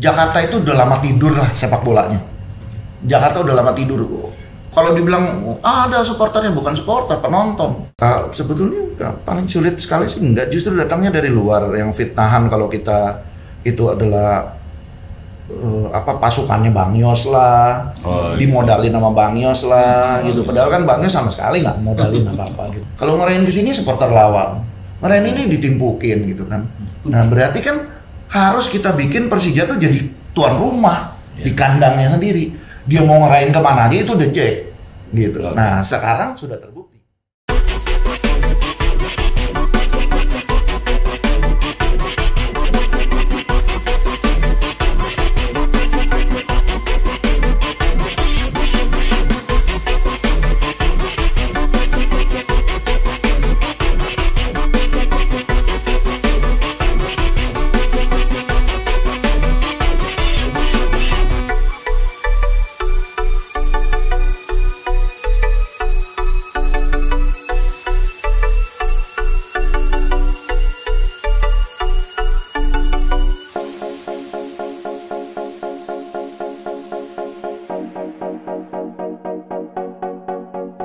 Jakarta itu udah lama tidur lah sepak bolanya. Jakarta udah lama tidur. Kalau dibilang ada supporternya, bukan supporter, penonton. Sebetulnya paling sulit sekali sih enggak, justru datangnya dari luar yang fitnahan kalau kita itu adalah pasukannya Bang Yos lah, dimodalin sama Bang Yos lah gitu. Padahal kan Bang Yos sama sekali nggak modalin apa-apa gitu. Kalau ngerayain di sini supporter lawan, ngerayain ini ditimpukin gitu kan. Nah berarti kan harus kita bikin Persija tuh jadi tuan rumah di kandangnya sendiri. Dia mau ngerayain kemana aja itu udah jack gitu. Nah sekarang sudah terbukti.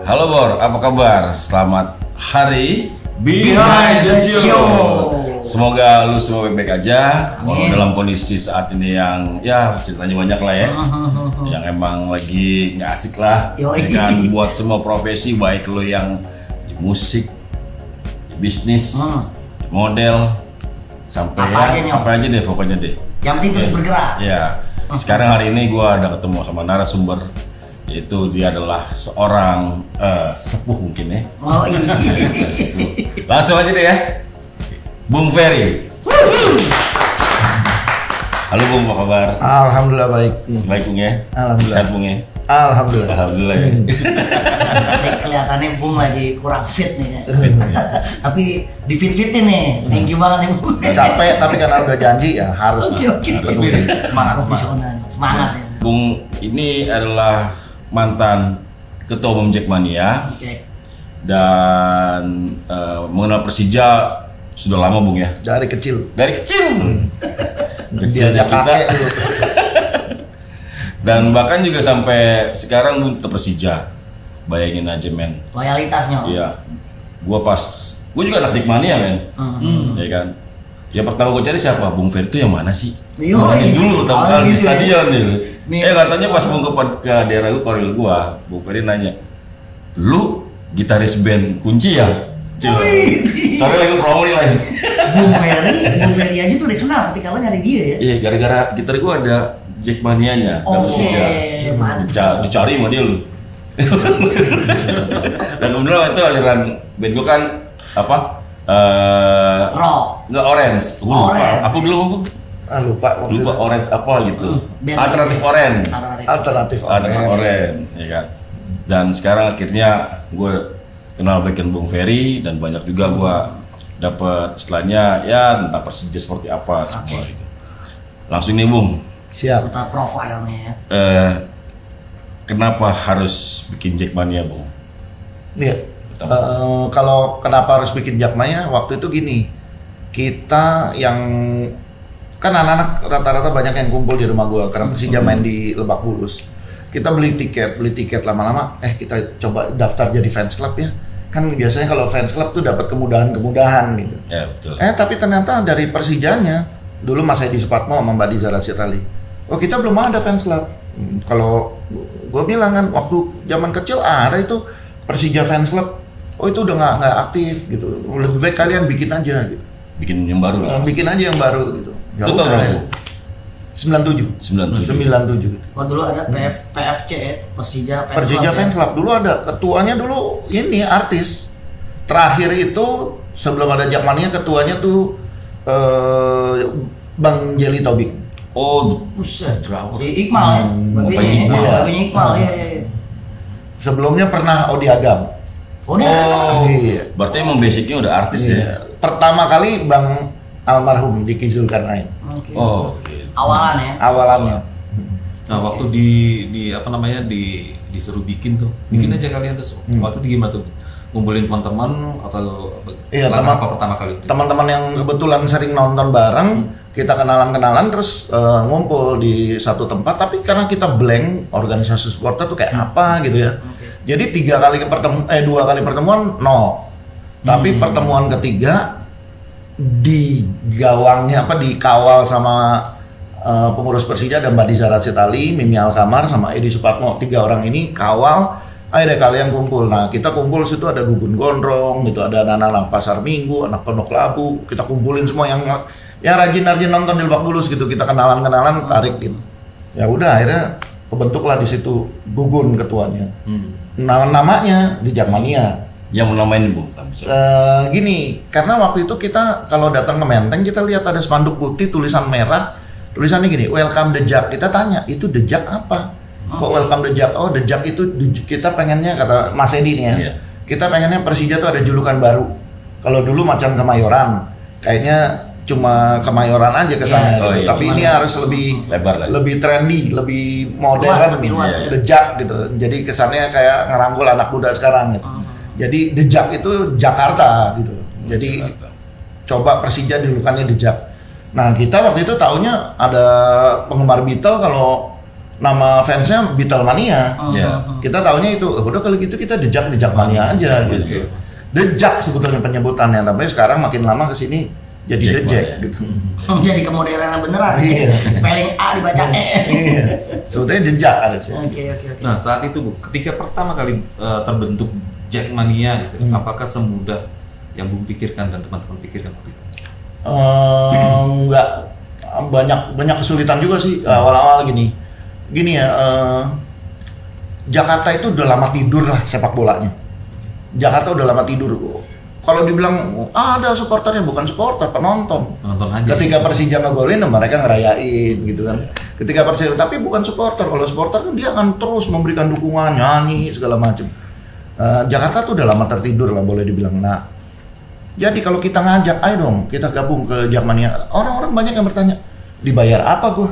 Halo Bor, apa kabar? Selamat hari Behind the Show. Semoga lu semua baik-baik aja. Dalam kondisi saat ini yang ya ceritanya banyak lah ya. Yang emang lagi nggak asik lah. Dengan buat semua profesi, baik lu yang di musik, di bisnis, di model, sampai apa aja deh pokoknya deh. Yang penting terus bergerak. Ya. Sekarang hari ini gua ada ketemu sama narasumber, yaitu dia adalah seorang sepuh mungkin ya. Oh iya. Langsung aja deh ya, Bung Ferry. Halo Bung, apa kabar? Alhamdulillah baik. Baik Bung ya. Alhamdulillah. Sehat Bung ya. Alhamdulillah. Alhamdulillah ya. Kelihatannya Bung lagi kurang fit nih ya. Tapi di fit-fitin nih. Thank you banget ya Bung. Capek tapi karena udah janji ya harus. Oke. Semangat. Semangat ya. Bung ini adalah mantan ketua umum Jackmania. Oke. Dan mengenal Persija sudah lama Bung ya. Dari kecil. Kecilnya kita. Dan bahkan juga sampai sekarang Bung tetap Persija. Bayangin aja men. Loyalitasnya. Iya. Gue juga anak Jackmania men. Ya kan. Ya pertama gue cari siapa? Bung Ferry itu yang mana sih? Dulu pertama kali di stadion nih. Katanya pas Bung ke daerah gue, koril gue, Bung Ferry nanya, lu gitaris band kunci ya? Soalnya lagi promo nih lagi. Bung Ferry aja tuh udah kenal ketika lo nyari dia ya? Iya, gara-gara gitar gue ada Jackmania-nya. Oke, mantap. Dicari sama dia lu. Dan kemudian itu aliran band gue kan apa? Rock. Nggak orange. Apa dulu Bung? Lupa orange apa gitu. Alternatif orange, ya kan. Dan sekarang akhirnya gue kenal bagian Bung Ferry dan banyak juga gue dapat istilahnya ya tentang Persija seperti apa semua itu. Langsung nih Bung. Siap. Kita profilnya ya. Kenapa harus bikin Jackmania Bung? Iya. Kalau kenapa harus bikin Jackmania, waktu itu gini, kita yang kan anak-anak rata-rata banyak yang kumpul di rumah gua karena Persija main di Lebak Bulus. Kita beli tiket lama-lama, kita coba daftar jadi fans club ya. Kan biasanya kalau fans club tuh dapat kemudahan gitu. Ya betul. Tapi ternyata dari Persijanya, dulu Mas Edi Supatmo sama Mbak Diza Rasyid-Ali, kita belum ada fans club. Kalau gua bilang kan waktu zaman kecil ada itu Persija fans club. Itu udah nggak aktif gitu. Lebih baik kalian bikin aja gitu. Bikin yang baru lah. Bikin aja yang baru gitu. Itu tahun berapa? 97 gitu. Oh dulu ada PFC ya, Persija Fans Club dulu ada. Ketuanya dulu ini artis. Terakhir itu sebelum ada Jackmania ketuanya tuh Bang Jelly Tobing. Oh, buset, drawet. Iqmal ya. Babenya Iqmal ya. Sebelumnya pernah Odi Agam. Iya. Berarti emang basicnya udah artis ya. Pertama kali Bang almarhum Diki Zulkarnain. Oh, gitu. Awalannya. Nah, waktu di apa namanya disuruh bikin aja kalian terus. Waktu itu gimana tuh? Ngumpulin teman-teman atau iya, apa pertama kali itu? Teman-teman yang kebetulan sering nonton bareng, kita kenalan terus ngumpul di satu tempat, tapi karena kita blank organisasi supporter tuh kayak apa gitu ya. Jadi 2 kali pertemuan nol. Tapi pertemuan ketiga di gawangnya dikawal sama pengurus Persija dan Mbak Diza Rasyitali, Mimi Alkamar sama Edi Supatmo. 3 orang ini kawal. Ayo deh kalian kumpul. Nah kita kumpul situ ada Gugun Gondrong, gitu, ada anak-anak Pasar Minggu, anak Pondok Labu. Kita kumpulin semua yang rajin nonton di Lebak Bulus gitu. Kita kenalan tarik gitu. Ya udah akhirnya kebentuklah di situ Gugun ketuanya. Namanya di Jakmania. Yang menamain Bung? Gini, karena waktu itu kita kalau datang ke Menteng kita lihat ada spanduk putih tulisan merah. Tulisannya gini, Welcome the Jak. Kita tanya, itu the Jak apa? Kok Welcome the Jak? Oh, the Jak itu kita pengennya, kata Mas Edi nih ya. Yeah. Kita pengennya Persija tuh ada julukan baru. Kalau dulu macam Kemayoran, kayaknya cuma Kemayoran aja kesannya. Yeah. Tapi ini harus lebih lebar lagi, lebih trendy, lebih modern, the Jak gitu. Jadi kesannya kayak ngerangkul anak muda sekarang gitu. Jadi the Jak itu Jakarta gitu. Jadi coba Persija julukannya the Jak. Nah kita waktu itu taunya ada penggemar Beatle, kalau nama fansnya Beatlemania. Kita taunya itu, udah kalau gitu kita The Jakmania aja gitu. The Jak sebetulnya penyebutannya, tapi sekarang makin lama kesini jadi The Jack gitu. Jadi kemodernan beneran. Spelling A dibaca E. Sebetulnya The Jak ada sih. Oke. Nah saat itu Bu, ketika pertama kali terbentuk Jakmania gitu, apakah semudah yang Bung pikirkan dan teman-teman pikirkan waktu itu? Enggak, banyak kesulitan juga sih awal-awal gini ya. Jakarta itu udah lama tidur lah sepak bolanya. Jakarta udah lama tidur. Kalau dibilang ada supporternya, bukan supporter, penonton aja. Ketika Persija ngegolin mereka ngerayain gitu kan. Ketika Persija, tapi bukan supporter. Kalau supporter kan dia akan terus memberikan dukungan, nyanyi segala macam. Jakarta tuh udah lama tertidur lah boleh dibilang. Nah jadi kalau kita ngajak, ayo dong kita gabung ke Jakmania, orang-orang banyak yang bertanya, dibayar apa gua?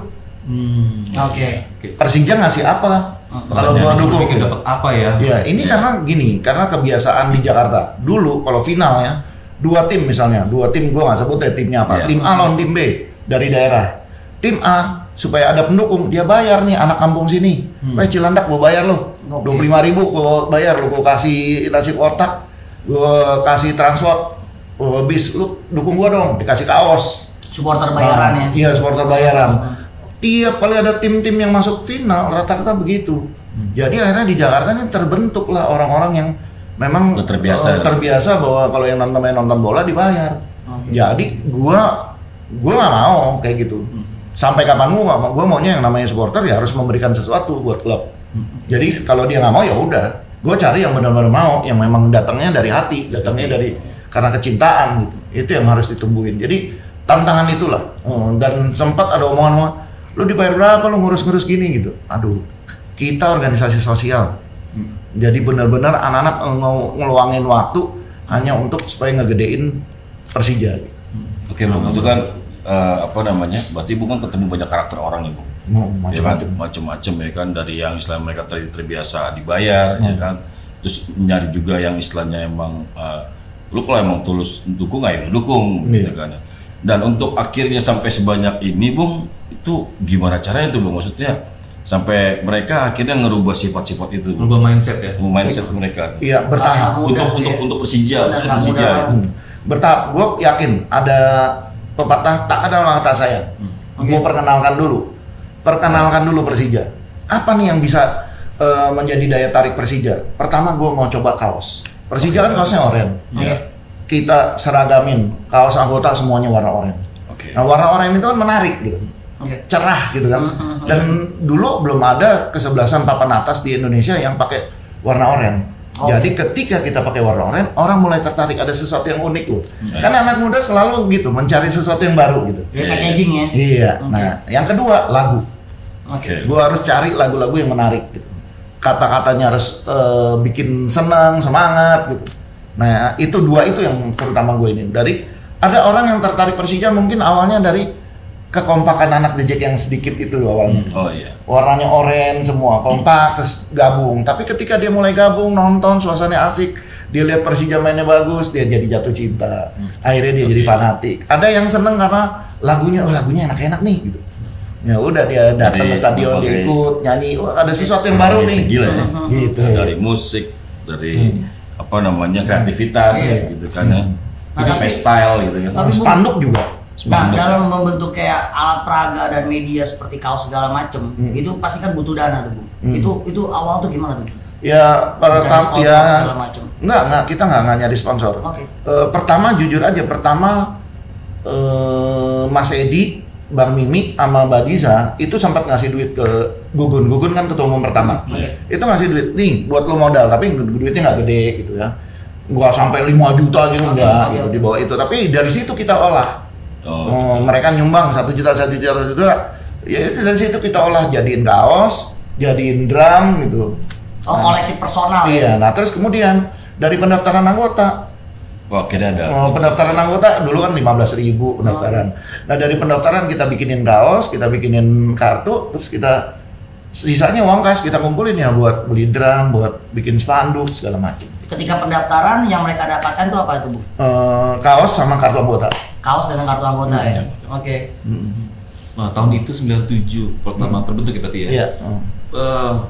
Oke. Persija ngasih apa? Kalau gua dukung dapat apa ya? Ya ini karena kebiasaan di Jakarta. Dulu kalau final ya, 2 tim misalnya, 2 tim gua nggak sebut ya timnya apa. Tim A lawan tim B dari daerah. Tim A supaya ada pendukung, dia bayar nih anak kampung sini. Cilandak gua bayar lo, 25.000 gua bayar lo, gua kasih nasi kotak, gua kasih transport. Bis, lu dukung gua dong, dikasih kaos. Supporter bayaran ya? Iya, supporter bayaran. Tiap kali ada tim-tim yang masuk final, rata-rata begitu. Jadi akhirnya di Jakarta ini terbentuklah orang-orang yang memang terbiasa bahwa kalau yang nonton bola dibayar. Jadi gua nggak mau kayak gitu. Sampai kapan gua maunya yang namanya supporter ya harus memberikan sesuatu buat klub. Jadi kalau dia nggak mau ya udah, gua cari yang benar-benar mau, yang memang datangnya dari hati, datangnya dari karena kecintaan gitu. Itu yang harus ditumbuhin. Jadi tantangan itulah. Dan sempat ada omongan, lu dibayar berapa lu ngurus-ngurus gini gitu. Aduh, kita organisasi sosial. Jadi benar-benar anak-anak ngeluangin waktu hanya untuk supaya ngegedein Persija. Oke Bung, itu kan berarti Bung kan ketemu banyak karakter orang ya Bung. Macam-macam ya kan, dari yang istilah mereka terbiasa dibayar ya kan. Terus nyari juga yang istilahnya emang lu kalau emang tulus dukung ayo dukung gitu kan. Dan untuk akhirnya sampai sebanyak ini Bung, itu gimana caranya tuh Bung? Maksudnya sampai mereka akhirnya ngerubah sifat-sifat itu, merubah mindset ya, mindset mereka. Iya, bertahap untuk Persija, bertahap. Gue yakin ada pepatah tak kenal maka tak sayang. Gue perkenalkan dulu Persija. Apa nih yang bisa menjadi daya tarik Persija? Pertama gue mau coba kaos. Persija kan kaosnya oranye. Kita seragamin kaos anggota semuanya warna oranye. Nah warna oranye itu kan menarik gitu, cerah gitu kan. Dan dulu belum ada kesebelasan papan atas di Indonesia yang pakai warna oranye. Jadi ketika kita pakai warna oranye, orang mulai tertarik, ada sesuatu yang unik loh. Karena anak muda selalu gitu mencari sesuatu yang baru gitu. Packaging ya. Iya. Nah yang kedua lagu. Gua harus cari lagu-lagu yang menarik gitu. Kata-katanya harus bikin senang, semangat gitu. Nah itu dua itu yang terutama gue ini. Dari ada orang yang tertarik Persija mungkin awalnya dari kekompakan anak The Jack yang sedikit itu awalnya. Warnanya oranye semua, kompak terus gabung. Tapi ketika dia mulai gabung, nonton, suasana asik, Dia lihat Persija mainnya bagus, dia jadi jatuh cinta. Akhirnya dia jadi fanatik. Ada yang seneng karena lagunya enak-enak nih gitu. Ya udah dia datang ke stadion, dia ikut nyanyi. Oh, ada sesuatu yang baru nih. Gila ya. Gitu. Dari musik, dari apa namanya kreativitas gitu kan ya. Sampai style gitu kan. Tapi Spanduk juga. Nah, dalam membentuk kayak alat peraga dan media seperti kaos segala macem, itu pasti kan butuh dana tuh, Bu. Itu awal tuh gimana tuh? Ya pertama ya segala macem. enggak kita nggak nyari sponsor. Oke. Pertama jujur aja Mas Edi, Bang Mimi sama Mbak Diza itu sempat ngasih duit ke Gugun kan ketua umum pertama. Itu ngasih duit nih buat lo modal, tapi duitnya nggak gede gitu ya. Gua sampai 5 juta gitu enggak gitu di bawah itu, tapi dari situ kita olah. Mereka nyumbang 1 juta. Ya itu dari situ kita olah, jadiin kaos, jadiin drum gitu. Kolektif personal. Iya, nah terus kemudian dari pendaftaran anggota. Wah, kira ada. Pendaftaran anggota dulu kan 15.000 pendaftaran. Nah dari pendaftaran kita bikinin kaos, kita bikinin kartu, terus kita sisanya uang kas kita kumpulin ya buat beli drum, buat bikin spanduk segala macam. Ketika pendaftaran yang mereka dapatkan itu apa itu, Bu? Kaos sama kartu anggota. Kaos dengan kartu anggota ya. Oke. Nah, tahun itu 97 pertama terbentuk ya berarti ya. Iya.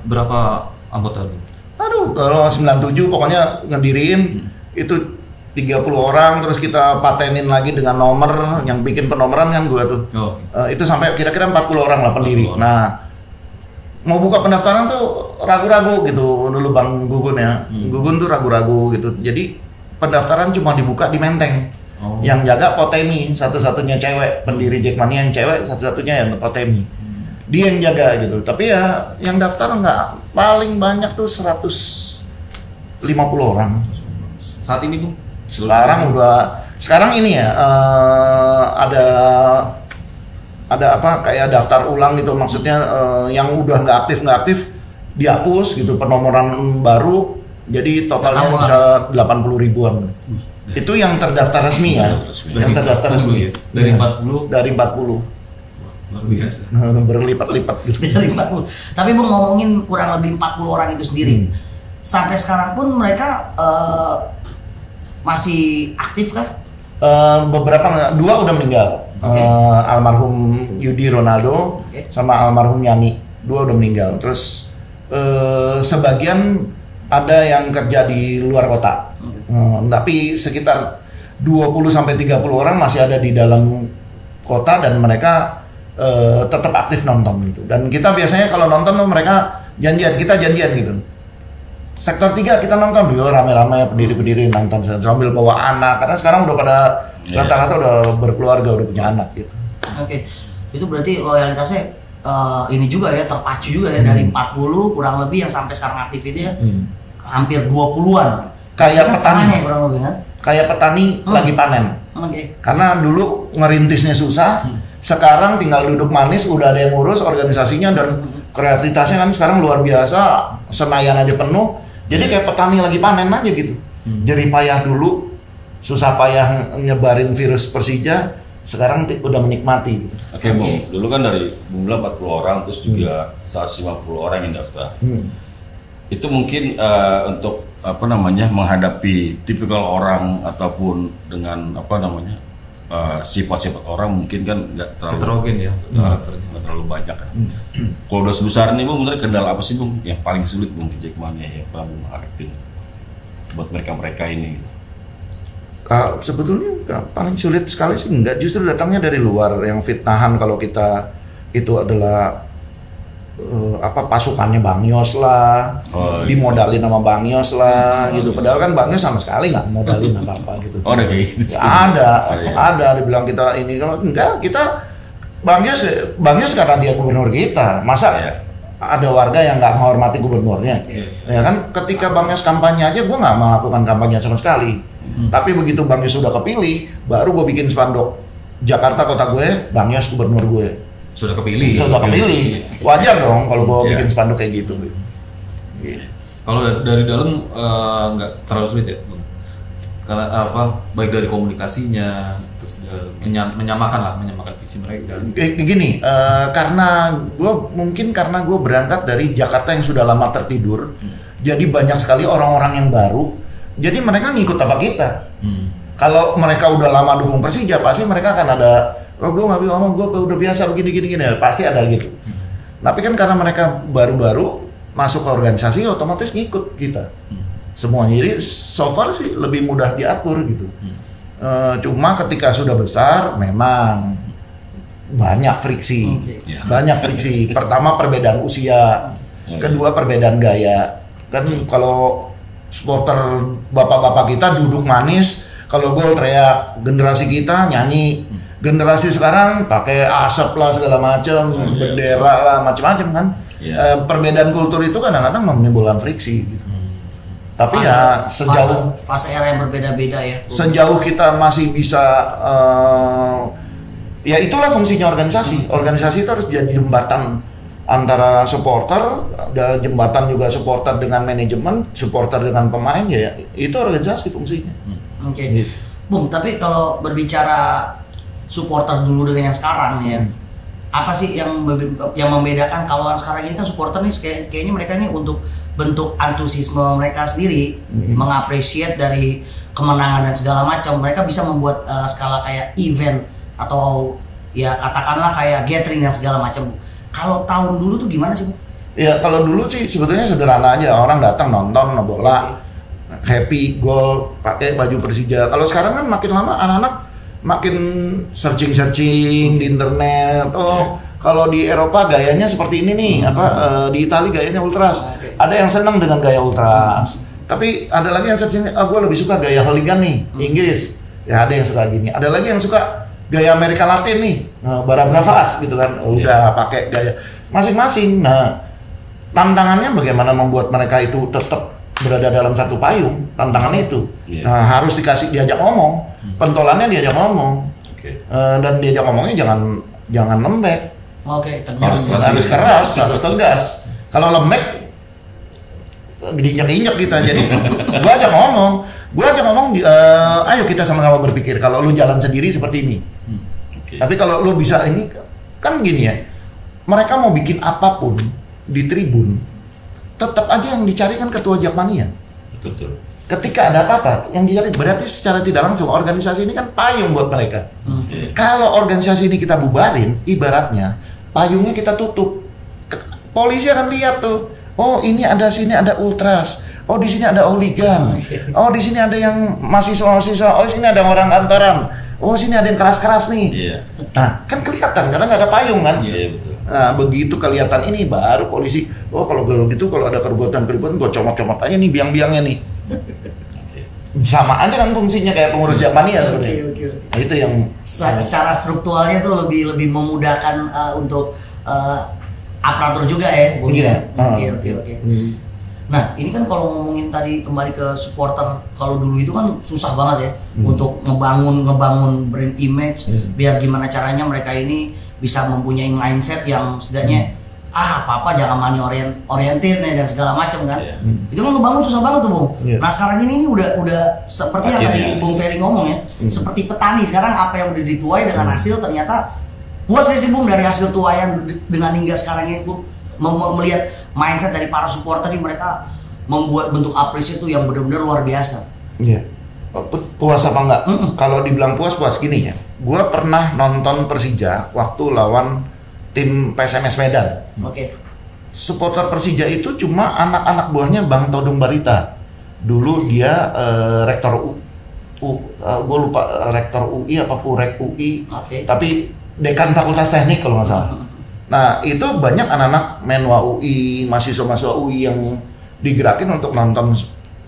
Berapa anggota, Bu? Aduh, kalau 97 pokoknya ngediriin itu 30 orang, terus kita patenin lagi dengan nomor yang bikin penomoran kan gua tuh. Itu sampai kira-kira 40 orang lah pendiri. Nah, mau buka pendaftaran tuh ragu-ragu gitu dulu Bang Gugun ya. Gugun tuh ragu-ragu gitu. Jadi pendaftaran cuma dibuka di Menteng. Yang jaga Potemi, satu-satunya cewek, pendiri Jackmania yang cewek, satu-satunya yang Potemi. Dia yang jaga gitu. Tapi ya yang daftar nggak, paling banyak tuh 150 orang. Saat ini, Bu? Sekarang ini ya ada apa kayak daftar ulang gitu, maksudnya yang udah nggak aktif dihapus gitu, penomoran baru, jadi totalnya bisa 80 ribuan. Itu yang terdaftar resmi ya, yang terdaftar resmi. Dari 40? Dari 40. Luar biasa. Berlipat-lipat gitu. Dari 40. Tapi Bu ngomongin kurang lebih 40 orang itu sendiri. Sampai sekarang pun mereka masih aktif kah? Beberapa, 2 udah meninggal. Almarhum Yudi Ronaldo sama almarhum Yani, 2 udah meninggal. Terus sebagian ada yang kerja di luar kota. Tapi sekitar 20-30 orang masih ada di dalam kota dan mereka tetap aktif nonton gitu. Dan kita biasanya kalau nonton mereka janjian gitu. Sektor 3 kita nonton, rame-rame pendiri-pendiri nonton sambil bawa anak, karena sekarang udah pada rata-rata udah berkeluarga, udah punya anak gitu. Oke. Itu berarti loyalitasnya ini juga ya, terpacu juga ya, dari 40 kurang lebih yang sampai sekarang aktif itu ya, hampir 20-an. Kayak petani, kurang lebih kan? Kayak petani lagi panen. Karena dulu ngerintisnya susah, sekarang tinggal duduk manis, udah ada yang ngurus organisasinya dan kreativitasnya kan sekarang luar biasa, Senayan aja penuh. Jadi kayak petani lagi panen aja gitu. Jadi payah dulu, susah payah nyebarin virus Persija, sekarang udah menikmati gitu. Oke, Bung. Dulu kan dari Bung bilang 40 orang, terus juga 150 orang yang daftar. Itu mungkin untuk apa namanya menghadapi tipikal orang ataupun dengan apa namanya sifat-sifat orang mungkin kan nggak terlalu heterogen ya, nggak terlalu banyak kan. Kalau udah sebesar nih Bung, bener kendala apa sih Bung yang paling sulit Bung di Jackmania yang pernah Bung hadapin buat mereka ini? Sebetulnya paling sulit sekali sih enggak, justru datangnya dari luar yang fitnahan kalau kita itu adalah pasukannya Bang Yos lah, dimodalin sama Bang Yos lah gitu. Padahal kan Bang Yos sama sekali nggak modalin apa-apa gitu. Ada kayak gitu. Ada dibilang kita ini, kalau enggak kita Bang Yos karena dia gubernur kita. Masa ada warga yang nggak menghormati gubernurnya? Ya kan ketika Bang Yos kampanye aja gue nggak melakukan kampanye sama sekali. Tapi begitu Bang Yos sudah kepilih, baru gue bikin spanduk Jakarta kota gue, Bang Yos gubernur gue. Sudah kepilih. Wajar dong kalau gue bikin spanduk kayak gitu. Kalau dari dalam nggak terlalu sulit ya, Bang? Karena apa? Baik dari komunikasinya, terus menyamakan visi mereka. Gini, karena gue berangkat dari Jakarta yang sudah lama tertidur, jadi banyak sekali orang-orang yang baru Jadi mereka ngikut apa kita. Kalau mereka udah lama dukung Persija, pasti mereka akan ada, oh gue nggak bisa ngomong, gue udah biasa begini, pasti ada gitu. Tapi kan karena mereka baru-baru masuk ke organisasi, otomatis ngikut kita. Semuanya, jadi so far sih lebih mudah diatur gitu. Cuma ketika sudah besar, memang banyak friksi. Banyak friksi. Pertama perbedaan usia, kedua perbedaan gaya. Kan kalau supporter bapak-bapak kita duduk manis, kalau gol teriak. Generasi kita nyanyi. Generasi sekarang pakai asap lah segala macam, bendera lah macam-macam kan. Perbedaan kultur itu kadang-kadang menimbulkan friksi gitu. Tapi ya sejauh fase era yang berbeda-beda ya. Sejauh kita masih bisa ya itulah fungsinya organisasi. Organisasi itu harus jadi jembatan antara supporter, ada jembatan juga supporter dengan manajemen, supporter dengan pemain, ya itu organisasi fungsinya. Oke. Gitu. Bung, tapi kalau berbicara supporter dulu dengan yang sekarang ya, apa sih yang membedakan? Kalau yang sekarang ini kan supporter nih kayaknya mereka ini untuk bentuk antusiasme mereka sendiri, mengapresiat dari kemenangan dan segala macam, mereka bisa membuat skala kayak event atau ya katakanlah kayak gathering dan segala macam. Kalau tahun dulu tuh gimana sih, Bu? Ya kalau dulu sih sebetulnya sederhana aja, orang datang nonton bola, happy, gol, pakai baju Persija. Kalau sekarang kan makin lama anak-anak makin searching di internet. Kalau di Eropa gayanya seperti ini nih, di Italia gayanya ultras. Ada yang senang dengan gaya ultras. Tapi ada lagi yang searching, gue lebih suka gaya hooligan nih, Inggris. Ya ada yang suka gini. Ada lagi yang suka gaya Amerika Latin nih, Bara Bravas gitu kan. Udah pakai gaya masing-masing. Nah, tantangannya bagaimana membuat mereka itu tetap berada dalam satu payung, tantangannya itu. Nah, harus diajak ngomong. Pentolannya diajak ngomong. Dan diajak ngomongnya jangan lembek. Harus keras, harus tegas. Kalau lembek diinjak-injak kita. Jadi gua ajak ngomong, ayo kita sama-sama berpikir kalau lu jalan sendiri seperti ini. Tapi kalau lu bisa ini kan gini ya. Mereka mau bikin apapun di tribun, tetap aja yang dicari kan ketua Jakmania. Betul. Ketika ada apa-apa, yang dicari berarti secara tidak langsung organisasi ini kan payung buat mereka. Kalau organisasi ini kita bubarin, ibaratnya payungnya kita tutup. Polisi akan lihat tuh, oh ini ada sini ada ultras, oh di sini ada hooligan, oh di sini ada yang mahasiswa, oh sini ada orang kantoran, oh sini ada yang keras-keras nih. Nah kan kelihatan karena nggak ada payung kan. Betul. Nah begitu kelihatan ini baru polisi, oh kalau gitu kalau ada keributan gue comot-comot aja nih biang-biangnya nih. Sama aja kan fungsinya kayak pengurus Jakmania sebenarnya. Nah, itu yang secara strukturalnya tuh lebih memudahkan untuk aparatur juga ya. Oke. Nah ini kan kalau ngomongin tadi kembali ke supporter, kalau dulu itu kan susah banget ya untuk ngebangun brand image, biar gimana caranya mereka ini bisa mempunyai mindset yang setidaknya apa-apa jangan money oriented dan segala macam kan. Itu kan ngebangun susah banget tuh, Bung. Nah sekarang ini udah seperti yang tadi Bung Ferry ngomong ya, seperti petani sekarang apa yang udah dituai dengan hasil ternyata puas gak sih, Bung, dari hasil tuaian dengan hingga sekarang ini, Bung? Melihat mindset dari para supporter ini, mereka membuat bentuk apresiasi itu yang benar-benar luar biasa. Iya. Puas apa enggak? Kalau dibilang puas gini ya. Gua pernah nonton Persija waktu lawan tim PSMS Medan. Supporter Persija itu cuma anak-anak buahnya Bang Todung Barita. Dulu dia rektor gue lupa rektor UI apa Purek UI. Tapi dekan Fakultas Teknik kalau nggak salah. Nah itu banyak anak-anak menwa UI, mahasiswa UI yang digerakin untuk nonton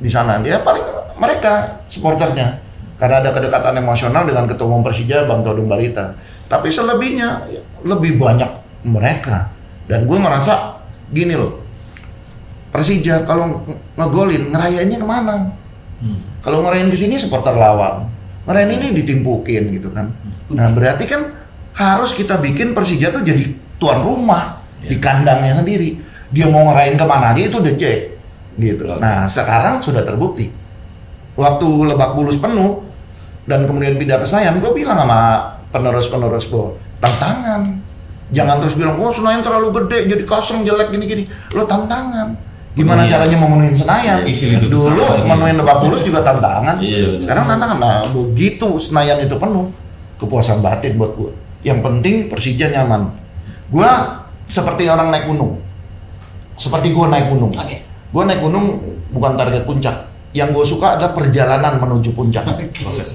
di sana. Dia paling mereka supporternya karena ada kedekatan emosional dengan ketua umum Persija Bang Todung Barita. Tapi selebihnya lebih banyak mereka. Dan gue ngerasa gini loh, Persija kalau ngegolin ngerayainnya kemana? Kalau ngerayain ke sini supporter lawan, ngerayain ini ditimpukin gitu kan. Nah berarti kan harus kita bikin Persija tuh jadi tuan rumah di kandangnya sendiri. Dia mau ngerayain kemana aja itu udah jack gitu. Nah sekarang sudah terbukti. Waktu Lebak Bulus penuh dan kemudian pindah ke Senayan, gue bilang sama penerus gue, tantangan. Jangan terus bilang, oh Senayan terlalu gede, jadi kosong, jelek, gini-gini. Lo tantangan. Gimana caranya memenuhi Senayan? Dulu memenuhi Lebak Bulus juga tantangan. Sekarang tantangan. Nah, begitu Senayan itu penuh, kepuasan batin buat gue. Yang penting Persija nyaman. Gue seperti orang naik gunung. Seperti gue naik gunung. Gue naik gunung bukan target puncak. Yang gue suka adalah perjalanan menuju puncak.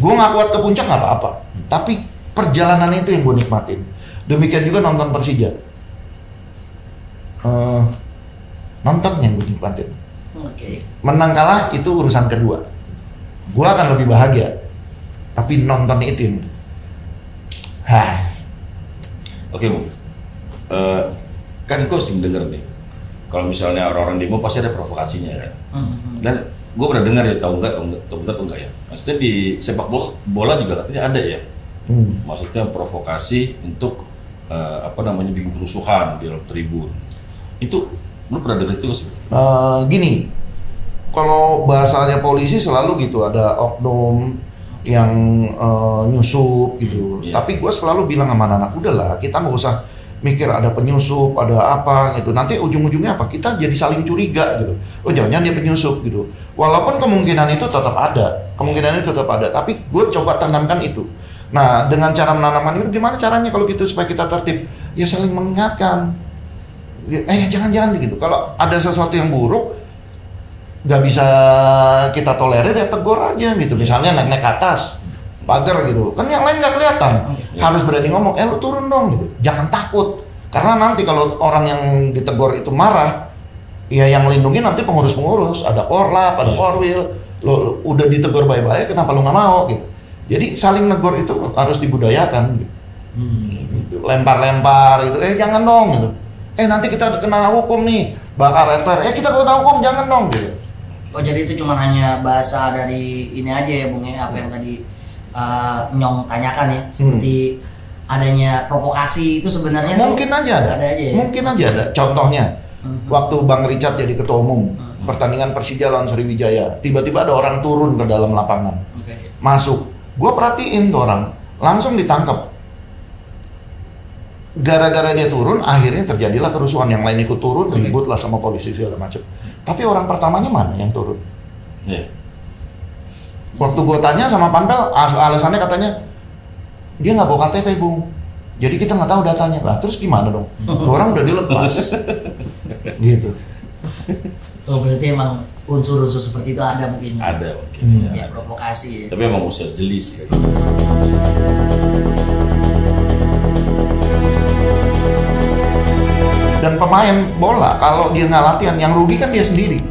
Gue nggak kuat ke puncak nggak apa-apa. Tapi perjalanan itu yang gue nikmatin. Demikian juga nonton Persija. Nonton yang gue nikmatin. Menang kalah itu urusan kedua. Gue akan lebih bahagia. Tapi nonton itu yang Oke, Bu. Kan gue sering denger nih. Kalau misalnya orang-orang demo pasti ada provokasinya kan. Dan gue pernah dengar ya, tahu enggak ya. Maksudnya di sepak bola juga katanya ada ya. Maksudnya provokasi untuk bikin kerusuhan di dalam tribun. Itu lu pernah dengar itu nggak sih? Gini, kalau bahasanya polisi selalu gitu, ada oknum yang nyusup gitu. Tapi gue selalu bilang sama anak-anak, udahlah kita nggak usah mikir ada penyusup, ada apa gitu. Nanti ujung-ujungnya apa? Kita jadi saling curiga gitu. Oh jangan-jangan dia penyusup gitu. Walaupun kemungkinan itu tetap ada, tapi gue coba tanamkan itu. Nah, dengan cara menanamkan itu gimana caranya kalau gitu supaya kita tertib? Ya saling mengingatkan. Jangan-jangan gitu. Kalau ada sesuatu yang buruk, nggak bisa kita tolerir, ya tegur aja gitu. Misalnya naik ke atas pagar gitu, kan yang lain nggak kelihatan. Harus berani ngomong, lu turun dong gitu. Jangan takut. Karena nanti kalau orang yang ditegur itu marah, ya yang lindungi nanti pengurus-pengurus. Ada korlap, ada korwil. Lo udah ditegur baik-baik, kenapa lo nggak mau gitu? Jadi saling negur itu harus dibudayakan gitu. Lempar-lempar gitu, jangan dong gitu. Nanti kita kena hukum nih, bakar letter. Kita kena hukum, jangan dong gitu. Oh jadi itu cuma hanya bahasa dari ini aja ya Bung ya, apa yang tadi Nyong tanyakan ya, seperti adanya provokasi itu sebenarnya mungkin aja ada ya? Mungkin aja ada. Contohnya waktu Bang Richard jadi ketua umum pertandingan Persija lawan Sriwijaya, tiba-tiba ada orang turun ke dalam lapangan, masuk. Gue perhatiin tuh orang langsung ditangkap. Gara-gara dia turun, akhirnya terjadilah kerusuhan. Yang lain ikut turun, ribut lah sama polisi segala macam. Tapi orang pertamanya mana yang turun? Waktu gue tanya sama Panpel, alasannya katanya dia nggak bawa KTP, Bung. Jadi kita nggak tahu datanya. Lah terus gimana dong? Orang udah dilepas. Gitu. Oh berarti emang unsur-unsur seperti itu ada mungkin. Ada mungkin. Ya provokasi. Tapi emang unsur jeli sih. Dan pemain bola kalau dia nggak latihan, yang rugi kan dia sendiri.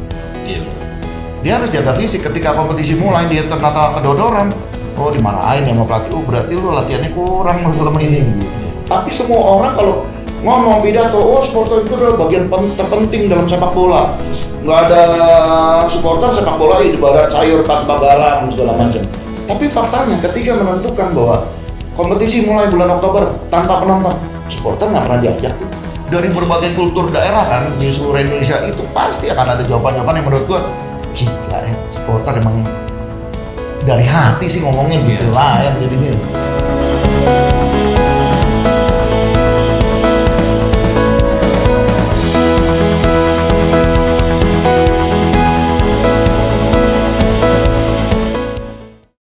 Dia harus jaga fisik. Ketika kompetisi mulai dia ternyata kedodoran, dimarahin sama pelatih. Berarti lu latihannya kurang selama ini. Tapi semua orang kalau ngomong pidato, supporter itu adalah bagian terpenting dalam sepak bola. Nggak ada supporter sepak bola ibarat sayur tanpa garam segala macam. Tapi faktanya ketika menentukan bahwa kompetisi mulai bulan Oktober tanpa penonton, supporter nggak pernah diajak tuh. Dari berbagai kultur daerah kan di seluruh Indonesia itu pasti akan ada jawaban-jawaban yang menurut gua gila ya, supporter emang dari hati sih ngomongnya gitu lah yang jadinya.